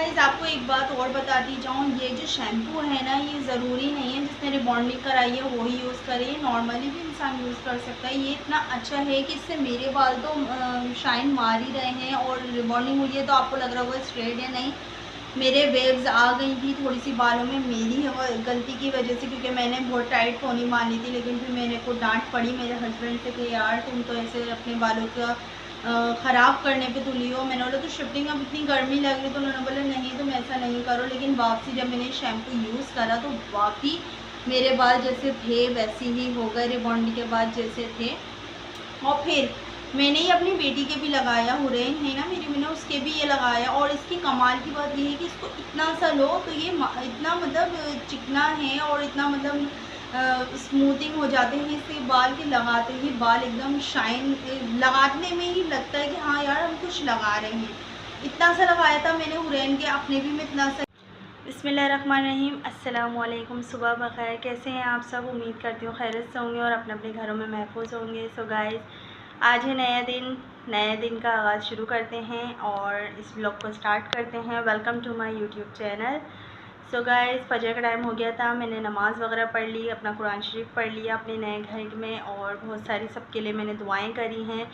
Guys आपको एक बात और बताती जाऊँ, ये जो शैम्पू है ना, ये ज़रूरी नहीं है जिसने रिबॉन्डिंग कराई है वही यूज़ करे, ये नॉर्मली भी इंसान यूज़ कर सकता है। ये इतना अच्छा है कि इससे मेरे बाल तो शाइन मार ही रहे हैं, और रिबॉन्डिंग हुई है तो आपको लग रहा होगा स्ट्रेट है, नहीं, मेरे वेव्स आ गई थी थोड़ी सी बालों में, मेरी गलती की वजह से, क्योंकि मैंने बहुत टाइट पोनी मानी थी। लेकिन फिर मेरे को डांट पड़ी मेरे हस्बैंड से कि यार तुम तो ऐसे अपने बालों का ख़राब करने पे तुली हो। मैंने बोला तो शिफ्टिंग अब इतनी गर्मी लग रही, तो उन्होंने बोला नहीं तुम ऐसा नहीं करो। लेकिन वापसी जब मैंने शैम्पू यूज़ करा तो वाकई मेरे बाल जैसे थे वैसे ही हो गए, रिबॉन्डिंग के बाद जैसे थे। और फिर मैंने ही अपनी बेटी के भी लगाया, हुरैन है ना मेरी, मैंने उसके भी ये लगाया। और इसकी कमाल की बात ये है कि इसको इतना सा लो तो ये इतना मतलब चिकना है और इतना मतलब स्मूथिंग हो जाते हैं इसके बाल के, लगाते ही बाल एकदम शाइन, लगाने में ही लगता है कि हाँ यार हम कुछ लगा रहे हैं। इतना सा लगाया था मैंने हुरैन के, अपने भी मैं इतना सा। बिस्मिल्लाहिर्रहमानिर्रहीम, अस्सलाम वालेकुम, सुबह बखैर। कैसे हैं आप सब? उम्मीद करती हूँ खैरियत से होंगे और अपने अपने घरों में महफूज होंगे। सो गाइस, आज है नया दिन, नए दिन का आगाज़ शुरू करते हैं और इस ब्लॉग को स्टार्ट करते हैं। Welcome to my YouTube channel. So guys, फजर का टाइम हो गया था, मैंने नमाज़ वगैरह पढ़ ली, अपना कुरान शरीफ पढ़ लिया अपने नए घर में, और बहुत सारी सबके लिए मैंने दुआएं करी हैं,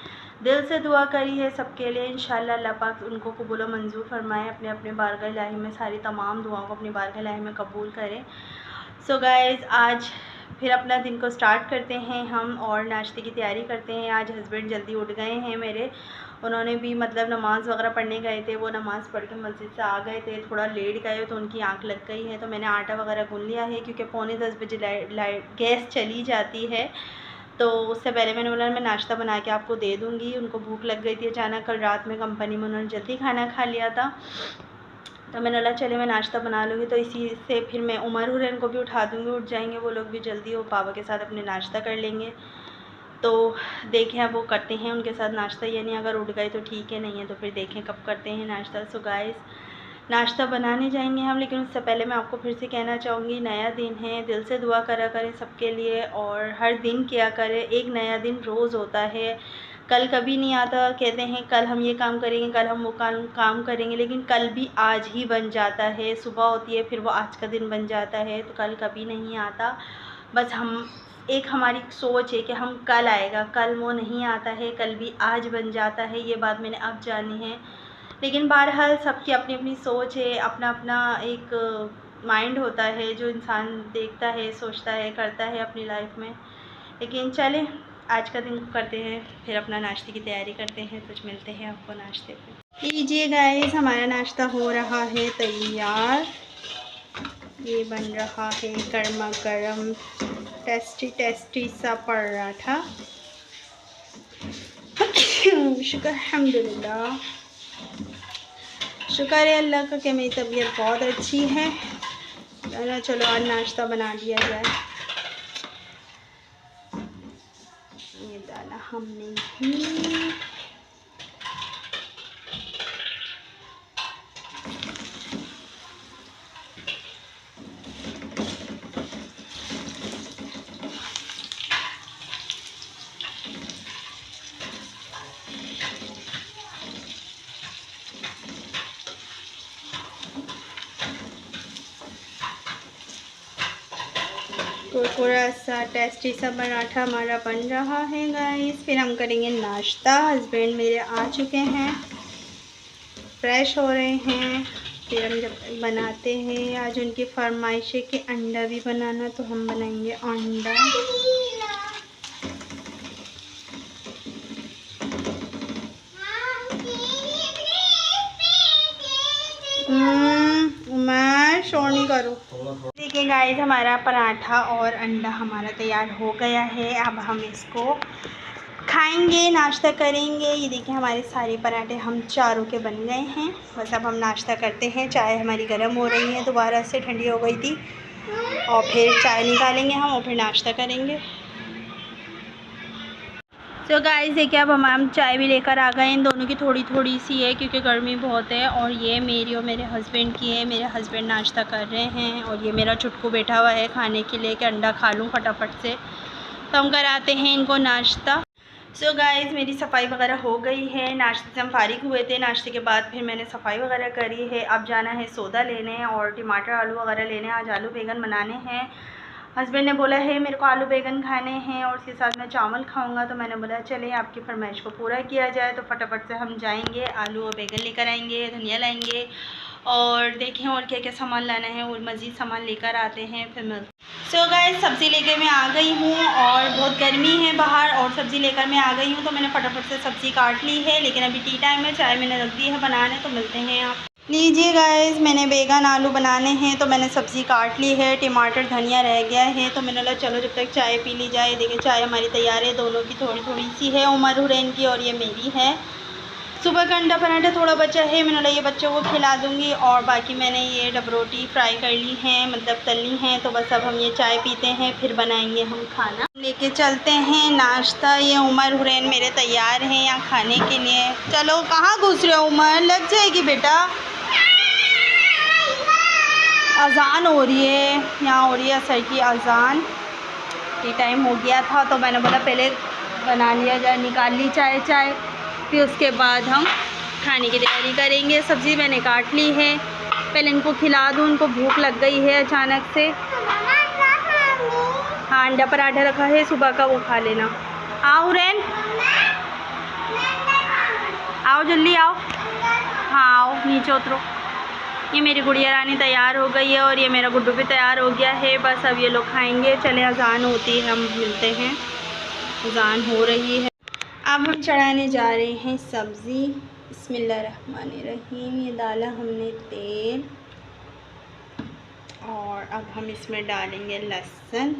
दिल से दुआ करी है सबके लिए। इंशाल्लाह अल्लाह पाक उनको कबूल मंजूर फरमाए, अपने अपने बारगाह इलाही में सारी तमाम दुआओं को अपनी बारगाह इलाही में कबूल करें। सो गाइस, आज फिर अपना दिन को स्टार्ट करते हैं हम और नाश्ते की तैयारी करते हैं। आज हस्बैंड जल्दी उठ गए हैं मेरे, उन्होंने भी मतलब नमाज़ वगैरह पढ़ने गए थे, वो नमाज़ पढ़ के मस्जिद से आ गए थे, थोड़ा लेट गए तो उनकी आंख लग गई है। तो मैंने आटा वगैरह गूंद लिया है क्योंकि 9:45 बजे लाइट गैस चली जाती है। तो उससे पहले मैंने बोला मैं नाश्ता बना के आपको दे दूँगी। उनको भूख लग गई थी अचानक, कल रात में कंपनी में उन्होंने जल्दी खाना खा लिया था, तो मैंने बोला चले मैं नाश्ता बना लूँगी। तो इसी से फिर मैं उमर हुरैन को भी उठा दूँगी, उठ जाएंगे वो लोग भी जल्दी, वो पापा के साथ अपने नाश्ता कर लेंगे। तो देखें अब वो करते हैं उनके साथ नाश्ता, यानी अगर उठ गए तो ठीक है, नहीं है तो फिर देखें कब करते हैं नाश्ता। सो गाइस, नाश्ता बनाने जाएंगे हम, लेकिन उससे पहले मैं आपको फिर से कहना चाहूँगी, नया दिन है, दिल से दुआ करा करें सबके लिए और हर दिन किया करें। एक नया दिन रोज़ होता है, कल कभी नहीं आता। कहते हैं कल हम ये काम करेंगे, कल हम वो काम करेंगे, लेकिन कल भी आज ही बन जाता है। सुबह होती है फिर वो आज का दिन बन जाता है, तो कल कभी नहीं आता। बस हम एक हमारी सोच है कि हम कल आएगा, कल वो नहीं आता है, कल भी आज बन जाता है। ये बात मैंने अब जानी है। लेकिन बहरहाल सबकी अपनी अपनी सोच है, अपना अपना एक माइंड होता है जो इंसान देखता है, सोचता है, करता है अपनी लाइफ में। लेकिन चलें, आज का दिन करते हैं, फिर अपना नाश्ते की तैयारी करते हैं। कुछ मिलते हैं आपको नाश्ते पे। लीजिए गाइस, हमारा नाश्ता हो रहा है तैयार। ये बन रहा है गर्मा गर्म टेस्टी टेस्टी सा पराठा। शुक्र अल्हम्दुलिल्लाह, शुक्र है अल्लाह का कि मेरी तबीयत बहुत अच्छी है। चलो आज नाश्ता बना दिया जाए। ये डाला हमने घी, कुरकुरा सा टेस्टी सा पराठा हमारा बन रहा है गाइस। फिर हम करेंगे नाश्ता। हस्बैंड मेरे आ चुके हैं, फ्रेश हो रहे हैं, फिर हम जब बनाते हैं। आज उनकी फरमाइश है कि अंडा भी बनाना, तो हम बनाएंगे अंडा। उमर शोर नहीं करो। देखिए गाइस, हमारा पराठा और अंडा हमारा तैयार हो गया है। अब हम इसको खाएंगे, नाश्ता करेंगे। ये देखिए हमारे सारे पराठे हम चारों के बन गए हैं। बस अब हम नाश्ता करते हैं। चाय हमारी गर्म हो रही है, दोबारा से ठंडी हो गई थी, और फिर चाय निकालेंगे हम और फिर नाश्ता करेंगे। तो गाइस देखिए, अब हम चाय भी लेकर आ गए। इन दोनों की थोड़ी थोड़ी सी है क्योंकि गर्मी बहुत है, और ये मेरी और मेरे हस्बैंड की है। मेरे हस्बैंड नाश्ता कर रहे हैं और ये मेरा चुटकू बैठा हुआ है खाने के लिए कि अंडा खा लूँ फटाफट से। तो हम कराते हैं इनको नाश्ता। सो गाइस मेरी सफाई वगैरह हो गई है। नाश्ते से हम फारिग हुए थे। नाश्ते के बाद फिर मैंने सफाई वगैरह करी है। अब जाना है सौदा लेने और टमाटर आलू वगैरह लेने। आज आलू बैंगन बनाने हैं। हस्बैंड ने बोला है मेरे को आलू बैंगन खाने हैं और उसके साथ मैं चावल खाऊंगा, तो मैंने बोला चले आपकी फरमाइश को पूरा किया जाए। तो फटाफट से हम जाएंगे, आलू और बैंगन लेकर आएंगे, धनिया लाएंगे और देखें और क्या क्या सामान लाना है और मज़ीद सामान लेकर आते हैं फिर मिल। सो गाइस सब्ज़ी लेकर मैं आ गई हूँ और बहुत गर्मी है बाहर और सब्ज़ी लेकर मैं आ गई हूँ। तो मैंने फटाफट से सब्ज़ी काट ली है, लेकिन अभी टी टाइम में चाय मैंने रख दी है बनाने। तो मिलते हैं आप। लीजिए गाइस मैंने बैंगन आलू बनाने हैं तो मैंने सब्ज़ी काट ली है। टमाटर धनिया रह गया है तो मैंने बोला चलो जब तक चाय पी ली जाए। देखिए चाय हमारी तैयार है, दोनों की थोड़ी थोड़ी सी है, उमर हुरैन की और ये मेरी है। सुबह का अंडा पराठा थोड़ा बचा है, मैंने बोला ये बच्चों को खिला दूँगी और बाकी मैंने ये डबरोटी फ्राई कर ली हैं, मतलब तल ली हैं। तो बस अब हम ये चाय पीते हैं फिर बनाएंगे हम खाना। लेके चलते हैं नाश्ता। ये उमर हुरैन मेरे तैयार हैं यहाँ खाने के लिए। चलो कहाँ घुस रहे हो उमर, लग जाएगी बेटा। अज़ान हो रही है, यहाँ हो रही है असर की अज़ान। ये टाइम हो गया था तो मैंने बोला पहले बना लिया जाए, निकाल ली चाय फिर उसके बाद हम खाने की तैयारी करेंगे। सब्ज़ी मैंने काट ली है, पहले इनको खिला दूँ, उनको भूख लग गई है अचानक से। हाँ अंडा पराठा रखा है सुबह का, वो खा लेना। आओ रैन, आओ जल्दी आओ। हाँ आओ नीचे उतरो। ये मेरी गुड़िया रानी तैयार हो गई है और ये मेरा गुड्डू भी तैयार हो गया है। बस अब ये लोग खाएंगे। चले अज़ान होती है, हम मिलते हैं। अज़ान हो रही है। अब हम चढ़ाने जा रहे हैं सब्ज़ी। बिस्मिल्लाहिर्रहमानिर्रहीम। ये डाला हमने तेल और अब हम इसमें डालेंगे लहसुन।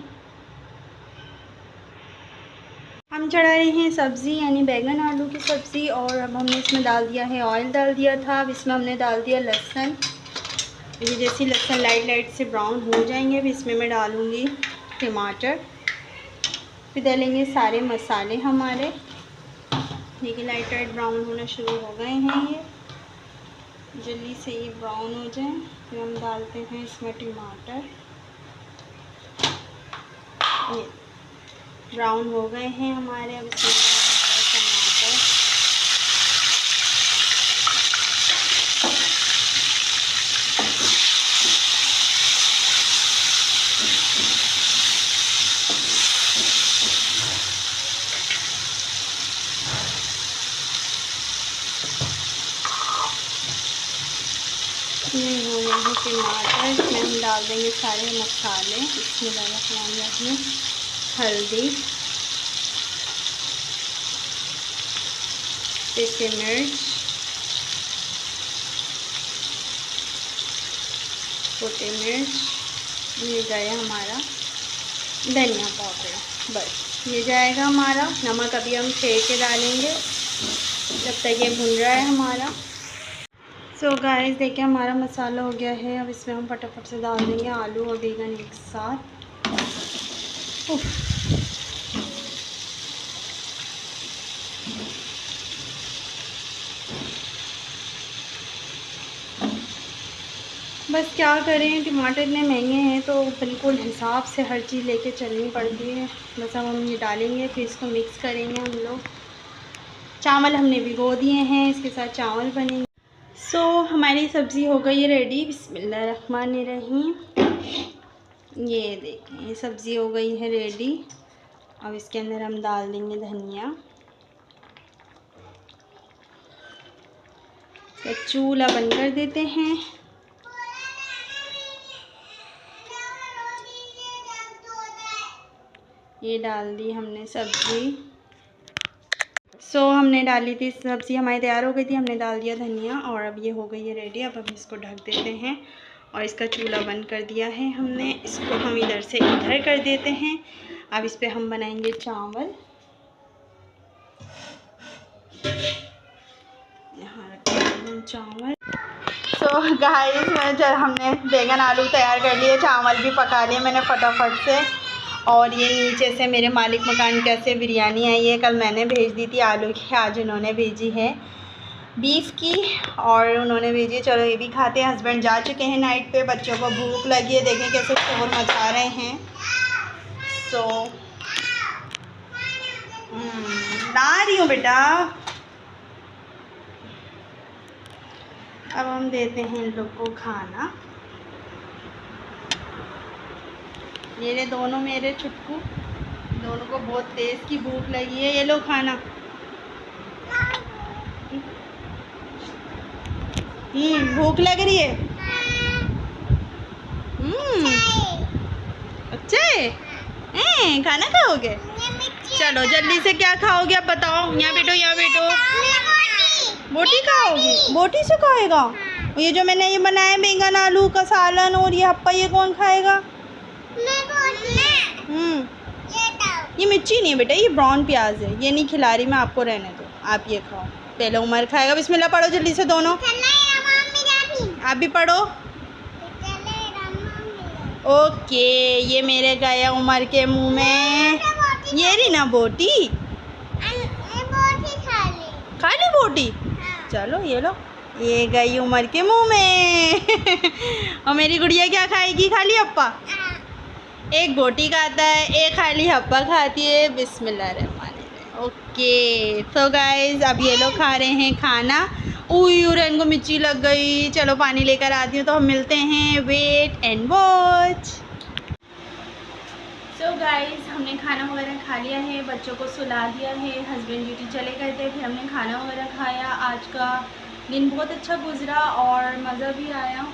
हम चढ़ा रहे हैं सब्ज़ी यानी बैंगन आलू की सब्ज़ी और अब हमने इसमें डाल दिया है, ऑयल डाल दिया था। अब इसमें हमने डाल दिया लहसुन। ये जैसे लहसुन लाइट से ब्राउन हो जाएंगे अब इसमें मैं डालूँगी टमाटर, फिर डालेंगे सारे मसाले हमारे। देखिए लाइट ब्राउन होना शुरू हो गए हैं, ये जल्दी से ये ब्राउन हो जाए। फिर हम डालते हैं इसमें टमाटर। ये ब्राउन हो गए हैं हमारे, अब इसमें टमाटर। टमाटर इसमें हम डाल देंगे सारे मसाले। इसमें डालेंगे हल्दी, देसी मिर्च, छोटी मिर्च, ये जाएगा हमारा धनिया पाउडर। बस ये जाएगा हमारा नमक। अभी हम फेंक के डालेंगे जब तक ये भुन रहा है हमारा। सो गाइस देखिए हमारा मसाला हो गया है। अब इसमें हम फटाफट से डाल देंगे आलू और बैंगन एक साथ। बस क्या करें, टमाटर इतने महंगे हैं तो बिल्कुल हिसाब से हर चीज़ लेके चलनी पड़ती है। बस अब हम ये डालेंगे फिर इसको मिक्स करेंगे हम लोग। चावल हमने भिगो दिए हैं, इसके साथ चावल बनेंगे। सो हमारी सब्ज़ी हो गई है रेडी। बिस्मिल्लाहिर्रहमानिर्रहीम। ये देखें ये सब्ज़ी हो गई है रेडी। अब इसके अंदर हम डाल देंगे धनिया। इसका चूल्हा बंद कर देते हैं। ये डाल दी हमने सब्ज़ी। सो हमने डाली थी सब्ज़ी, हमारी तैयार हो गई थी, हमने डाल दिया धनिया और अब ये हो गई है रेडी। अब हम इसको ढक देते हैं और इसका चूल्हा बंद कर दिया है हमने। इसको हम इधर से इधर कर देते हैं। अब इस पे हम बनाएंगे चावल। यहाँ रखते हैं चावल। सो गाइस हमने बैंगन आलू तैयार कर लिए, चावल भी पका लिए मैंने फटाफट से। और ये नीचे से मेरे मालिक मकान कैसे बिरयानी आई है, कल मैंने भेज दी थी आलू की, आज उन्होंने भेजी है बीफ की और उन्होंने भेजी। चलो ये भी खाते हैं। हस्बैंड जा चुके हैं नाइट पे, बच्चों को भूख लगी है, देखें कैसे शोर मचा रहे हैं। सो ला रही हूँ बेटा। अब हम देते हैं इन लोग को खाना। ये दोनों मेरे छुटकू, दोनों को बहुत तेज़ की भूख लगी है। ये लो खाना। भूख लग रही है। अच्छा है। खाना खाओगे? चलो जल्दी से क्या खाओगे अब बताओ। यहाँ बैठो, यहाँ बैठो। बोटी खाओगे? बोटी से खाएगा? ये जो मैंने ये बनाया बैंगन आलू का सालन और ये हप्पा, ये कौन खाएगा? ये मिर्ची नहीं है बेटा, ये ब्राउन प्याज है। ये नहीं खिला रही मैं आपको, रहने दो, आप ये खाओ। पहले उमर खाएगा। बिस्मिल्लाह पढ़ो जल्दी से दोनों। आप भी पढ़ो। ओके, ये मेरे गया उमर के मुंह में। ये रही ना बोटी। खा ली बोटी। चलो ये लो, ये गई उमर के मुंह में। और मेरी गुड़िया क्या खाएगी? खाली हप्पा। एक बोटी खाता है, एक खाली हप्पा खाती है। बिस्मिल्लाहिर्रहमानिर्रहीम। ओके तो गाइज अब ये लोग खा रहे हैं खाना। उरन को मिर्ची लग गई। चलो पानी लेकर आती हूँ, तो हम मिलते हैं। Wait and watch. So guys हमने खाना वगैरह खा लिया है, बच्चों को सुला दिया है, हस्बैंड ड्यूटी चले गए थे, फिर हमने खाना वगैरह खाया। आज का दिन बहुत अच्छा गुजरा और मज़ा भी आया।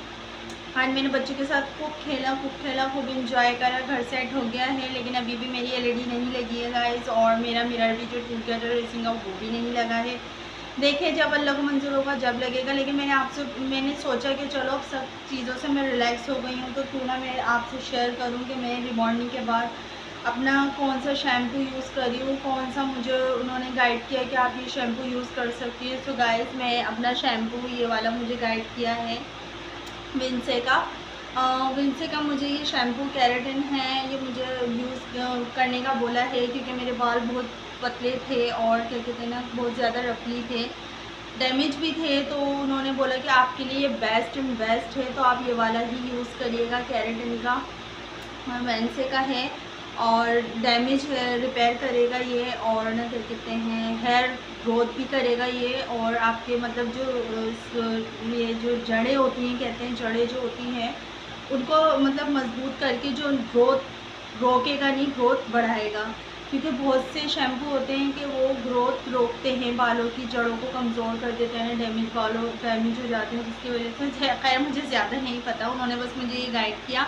आज मैंने बच्चों के साथ खूब खेला, खूब इंजॉय करा। घर सेट हो गया है, लेकिन अभी भी मेरी एलईडी नहीं लगी है गाइस, और मेरा मिरर भी जो टूट गया था रेसिंग का, वो भी नहीं लगा है। देखिए जब अल्लाह को मंजूर होगा जब लगेगा। लेकिन मैंने सोचा कि चलो अब सब चीज़ों से मैं रिलैक्स हो गई हूँ, तो क्यों ना मैं आपसे शेयर करूँ कि मैं रिबॉन्डिंग के बाद अपना कौन सा शैम्पू यूज़ करी हूँ, कौन सा मुझे उन्होंने गाइड किया कि आप ये शैम्पू यूज़ कर सकती है। तो गाइस मैं अपना शैम्पू ये वाला मुझे गाइड किया है विंसे का मुझे ये शैम्पू केराटिन है, ये मुझे यूज़ करने का बोला है, क्योंकि मेरे बाल बहुत पतले थे और क्या कहते हैं ना, बहुत ज़्यादा रफली थे, डैमेज भी थे। तो उन्होंने बोला कि आपके लिए ये बेस्ट है, तो आप ये वाला ही यूज़ करिएगा। केराटिन का विंसे का है और डैमेज रिपेयर करेगा ये, और ना क्या कहते हैं हेयर ग्रोथ भी करेगा ये, और आपके मतलब ये जो जड़ें होती हैं, कहते हैं जड़ें जो होती हैं उनको मतलब मजबूत करके जो ग्रोथ रोकेगा नहीं, ग्रोथ बढ़ाएगा। क्योंकि बहुत से शैम्पू होते हैं कि वो ग्रोथ रोकते हैं, बालों की जड़ों को कमज़ोर कर देते हैं, डैमेज हो जाते हैं, जिसकी वजह से खैर मुझे ज़्यादा नहीं पता, उन्होंने बस मुझे ये गाइड किया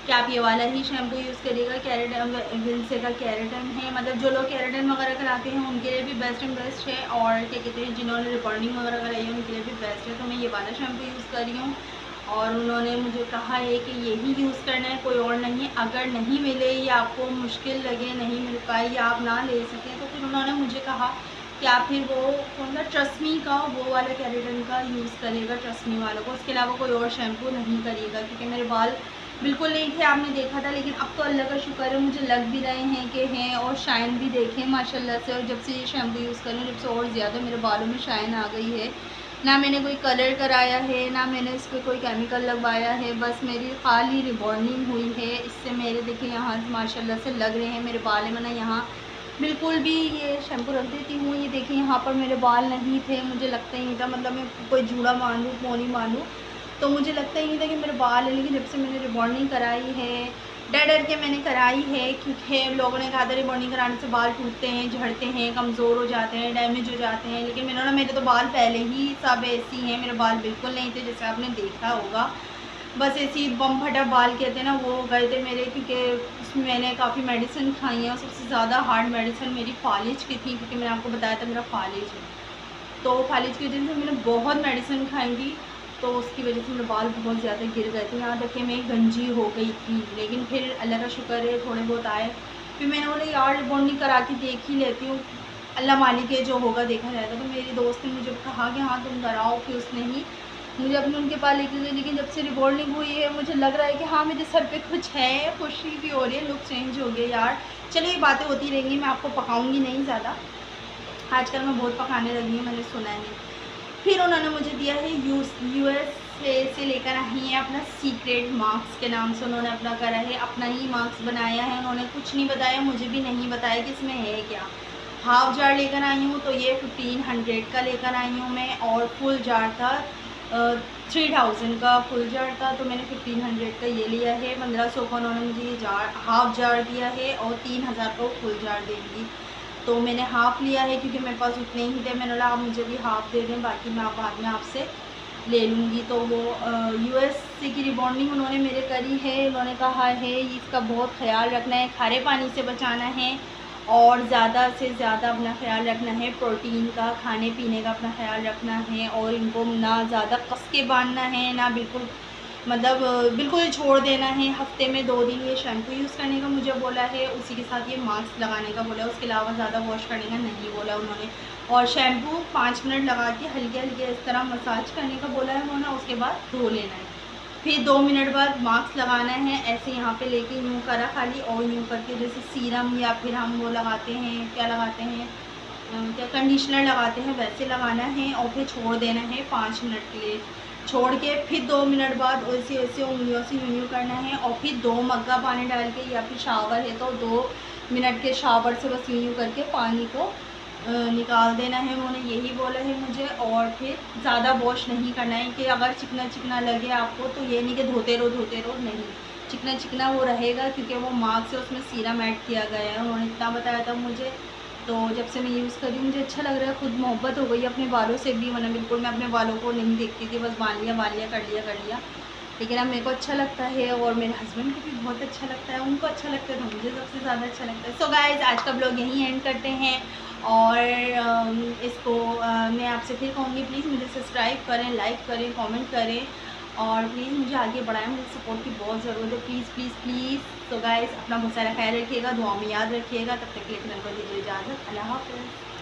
कि आप ये वाला ही शैम्पू यूज़ करिएगा। केराटिन विंसे का केराटिन है, मतलब जो लोग केराटिन वगैरह कराते हैं उनके लिए भी बेस्ट है, और क्या कहते हैं जिन्होंने रिबॉन्डिंग वगैरह कराई है उनके लिए भी बेस्ट है। तो मैं ये वाला शैम्पू यूज़ कर रही हूँ, और उन्होंने मुझे कहा है कि यही यूज़ करना है, कोई और नहीं। अगर नहीं मिले या आपको मुश्किल लगे, नहीं मिल पाए या आप ना ले सकें, तो फिर उन्होंने मुझे कहा कि आप फिर वो कौन सा ट्रस्मी का वो वाला केराटिन का यूज़ करिएगा, ट्रस्मी वालों को, उसके अलावा कोई और शैम्पू नहीं करिएगा। क्योंकि मेरे बाल बिल्कुल नहीं थे, आपने देखा था, लेकिन अब तो अल्लाह का शुक्र है मुझे लग भी रहे हैं कि हैं, और शाइन भी देखें माशाल्लाह से। और जब से ये शैम्पू यूज़ कर रही हूँ, जब से और ज़्यादा मेरे बालों में शाइन आ गई है। ना मैंने कोई कलर कराया है, ना मैंने इस पर कोई केमिकल लगवाया है, बस मेरी खाली रिबॉन्डिंग हुई है। इससे मेरे देखिए यहाँ माशाल्लाह से लग रहे हैं मेरे बाल है। मैंने यहाँ बिल्कुल भी ये शैम्पू रख देती हूँ, ये देखिए यहाँ पर मेरे बाल नहीं थे, मुझे लगता ही नहीं था, मतलब मैं कोई जूड़ा मान लूँ पोनी मान लूँ तो मुझे लगता ही नहीं था कि मेरे बाल है। लेकिन जब से मैंने रिबॉन्डिंग कराई है, डर के मैंने कराई है, क्योंकि लोगों ने कहा था रिबॉन्डिंग कराने से बाल टूटते हैं, झड़ते हैं, कमज़ोर हो जाते हैं, डैमेज हो जाते हैं। लेकिन मेरे तो बाल पहले ही सब ऐसी हैं, मेरे बाल बिल्कुल नहीं थे, जैसे आपने देखा होगा, बस ऐसी बम फटा बाल कहते हैं ना, वो गए थे मेरे, क्योंकि उसमें मैंने काफ़ी मेडिसिन खाई है, और सबसे ज़्यादा हार्ड मेडिसिन मेरी फालिज की थी, क्योंकि मैंने आपको बताया था मेरा फालिज है, तो फालिज की वजह से मैंने बहुत मेडिसिन खाई थी, तो उसकी वजह से मेरे बाल बहुत ज़्यादा गिर गए थे, यहाँ तक कि मैं गंजी हो गई थी। लेकिन फिर अल्लाह का शुक्र है थोड़े बहुत आए, फिर मैंने बोला यार रिबॉन्डिंग करा के देख ही लेती हूँ, अल्लाह मालिक है, जो होगा देखा जाएगा। तो मेरी दोस्त ने मुझे कहा कि हाँ तुम कराओ, कि उसने ही मुझे अपने उनके पास लेके गई। लेकिन जब से रिबॉन्डिंग हुई है मुझे लग रहा है कि हाँ मेरे सर पे कुछ है, खुशी भी हो रही है, लुक चेंज हो गया यार। चलो ये बातें होती रहेंगी, मैं आपको पकाऊँगी नहीं ज़्यादा, आजकल मैं बहुत पकाने लगी हूँ, मैंने सुना नहीं। फिर उन्होंने मुझे दिया है USA से लेकर आई है अपना सीक्रेट मार्क्स के नाम से, उन्होंने अपना करा है, अपना ही मार्क्स बनाया है, उन्होंने कुछ नहीं बताया, मुझे भी नहीं बताया कि इसमें है क्या। हाफ़ जार लेकर आई हूँ तो ये 1500 का लेकर आई हूँ मैं, और फुल जार था 3000 का फुल जार था, तो मैंने 1500 का ये लिया है। 1500 का उन्होंने मुझे ये जार हाफ़ जार दिया है और 3000 का फुल जार देंगी। तो मैंने हाफ़ लिया है क्योंकि मेरे पास उतने ही थे। मैंने बोला आप मुझे भी हाफ़ दे दें, बाकी मैं बाद में आपसे ले लूँगी। तो वो यूएसए की रिबॉन्डिंग उन्होंने मेरे करी है। उन्होंने कहा है इसका बहुत ख़्याल रखना है, खारे पानी से बचाना है और ज़्यादा से ज़्यादा अपना ख़्याल रखना है, प्रोटीन का, खाने पीने का अपना ख़्याल रखना है, और इनको ना ज़्यादा कस के बांधना है, ना बिल्कुल मतलब बिल्कुल छोड़ देना है। हफ्ते में 2 दिन ये शैम्पू यूज़ करने का मुझे बोला है, उसी के साथ ये मास्क लगाने का बोला है, उसके अलावा ज़्यादा वॉश करने का नहीं बोला उन्होंने। और शैम्पू 5 मिनट लगा के हल्के हल्के इस तरह मसाज करने का बोला है उन्होंने, उसके बाद धो लेना है। फिर 2 मिनट बाद मास्क लगाना है, ऐसे यहाँ पे लेके यूँ करा खाली, और यूँ करके जैसे सीरम या फिर हम वो लगाते हैं, क्या लगाते हैं, क्या कंडीशनर लगाते हैं, वैसे लगाना है और फिर छोड़ देना है 5 मिनट के लिए। छोड़ के फिर 2 मिनट बाद वैसे वैसे उंगलियों से यूँ करना है, और फिर 2 मग्गा पानी डाल के, या फिर शावर है तो 2 मिनट के शावर से बस यूँ करके पानी को निकाल देना है। उन्होंने यही बोला है मुझे। और फिर ज़्यादा वॉश नहीं करना है कि अगर चिकना चिकना लगे आपको तो ये नहीं कि धोते रहो, नहीं, चिकना चिकना वो रहेगा क्योंकि वो मास्क से उसमें सीरम ऐड किया गया है, उन्होंने इतना बताया था मुझे। तो जब से मैं यूज़ कर रही हूँ मुझे अच्छा लग रहा है, खुद मोहब्बत हो गई अपने बालों से भी, वरना बिल्कुल मैं अपने बालों को नहीं देखती थी, बस बांध लिया कर लिया। लेकिन अब मेरे को अच्छा लगता है और मेरे हस्बैंड को भी बहुत अच्छा लगता है, उनको अच्छा लगता है तो मुझे सबसे ज़्यादा अच्छा लगता है। सो गाइज़, आज का ब्लॉग यहीं एंड करते हैं, और इसको मैं आपसे फिर कहूँगी प्लीज़ मुझे सब्सक्राइब करें, लाइक करें, कमेंट करें, और प्लीज़ मुझे आगे बढ़ाएं, मुझे सपोर्ट की बहुत ज़रूरत है, प्लीज़ प्लीज़ प्लीज़। तो गाइज़, अपना बहुत सारा ख्याल रखिएगा, दुआ में याद रखिएगा। तब तक के लिए फिलहाल को दीजिए इजाज़त। अल्लाह हाफ़िज़।